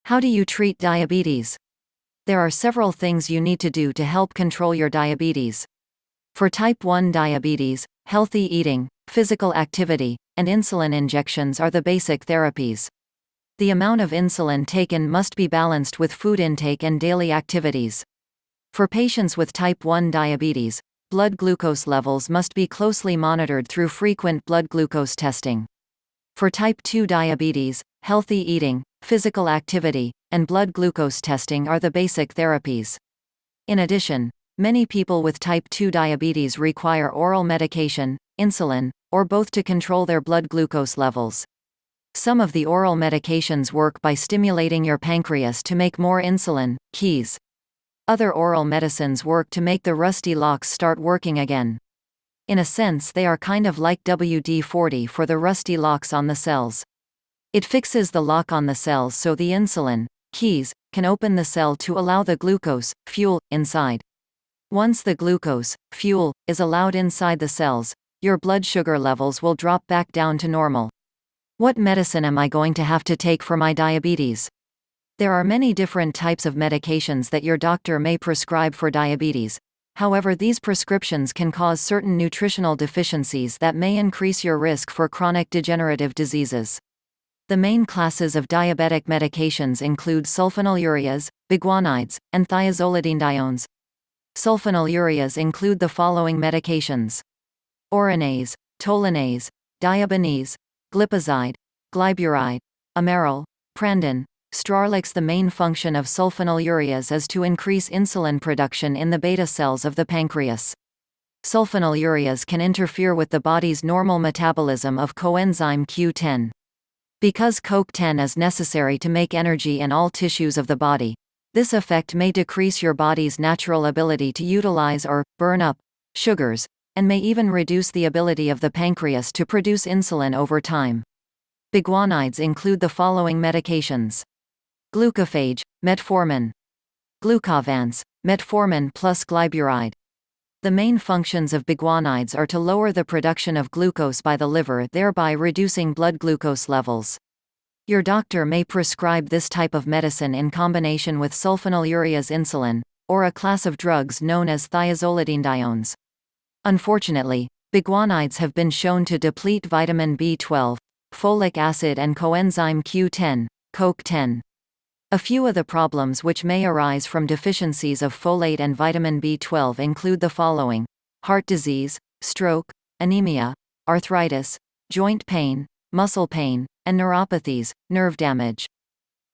How do you treat diabetes? There are several things you need to do to help control your diabetes. For type 1 diabetes, healthy eating, physical activity, and insulin injections are the basic therapies. The amount of insulin taken must be balanced with food intake and daily activities. For patients with type 1 diabetes, blood glucose levels must be closely monitored through frequent blood glucose testing. For type 2 diabetes, healthy eating, physical activity, and blood glucose testing are the basic therapies. In addition, many people with type 2 diabetes require oral medication, insulin, or both to control their blood glucose levels. Some of the oral medications work by stimulating your pancreas to make more insulin, keys. Other oral medicines work to make the rusty locks start working again. In a sense, they are kind of like WD-40 for the rusty locks on the cells. It fixes the lock on the cells so the insulin, keys, can open the cell to allow the glucose, fuel, inside. Once the glucose, fuel, is allowed inside the cells, your blood sugar levels will drop back down to normal. What medicine am I going to have to take for my diabetes? There are many different types of medications that your doctor may prescribe for diabetes. However, these prescriptions can cause certain nutritional deficiencies that may increase your risk for chronic degenerative diseases. The main classes of diabetic medications include sulfonylureas, biguanides, and thiazolidinediones. Sulfonylureas include the following medications: Oronase, Tolinase, Diabinese, Glipizide, Glyburide, Amaryl, Prandin, Strarlix. The main function of sulfonylureas is to increase insulin production in the beta cells of the pancreas. Sulfonylureas can interfere with the body's normal metabolism of coenzyme Q10. Because CoQ10 is necessary to make energy in all tissues of the body, this effect may decrease your body's natural ability to utilize or burn up sugars, and may even reduce the ability of the pancreas to produce insulin over time. Biguanides include the following medications: glucophage, metformin; glucovance, metformin plus glyburide. The main functions of biguanides are to lower the production of glucose by the liver, thereby reducing blood glucose levels. Your doctor may prescribe this type of medicine in combination with sulfonylureas, insulin, or a class of drugs known as thiazolidinediones. Unfortunately, biguanides have been shown to deplete vitamin B12, folic acid and coenzyme Q10, CoQ10. A few of the problems which may arise from deficiencies of folate and vitamin B12 include the following: heart disease, stroke, anemia, arthritis, joint pain, muscle pain, and neuropathies, nerve damage.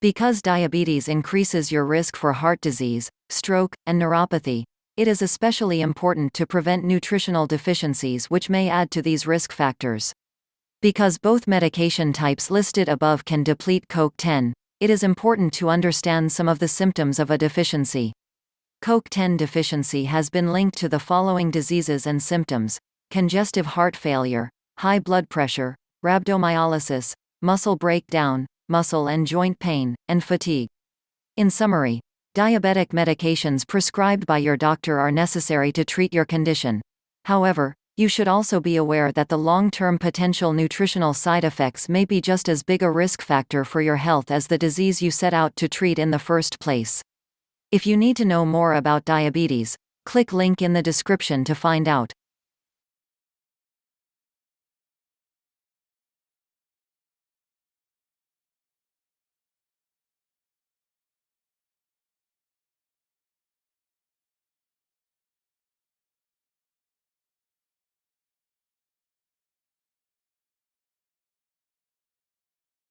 Because diabetes increases your risk for heart disease, stroke, and neuropathy, it is especially important to prevent nutritional deficiencies which may add to these risk factors. Because both medication types listed above can deplete CoQ10, it is important to understand some of the symptoms of a deficiency. CoQ10 deficiency has been linked to the following diseases and symptoms: congestive heart failure, high blood pressure, rhabdomyolysis, muscle breakdown, muscle and joint pain, and fatigue. In summary, diabetic medications prescribed by your doctor are necessary to treat your condition. However, you should also be aware that the long-term potential nutritional side effects may be just as big a risk factor for your health as the disease you set out to treat in the first place. If you need to know more about diabetes, click link in the description to find out.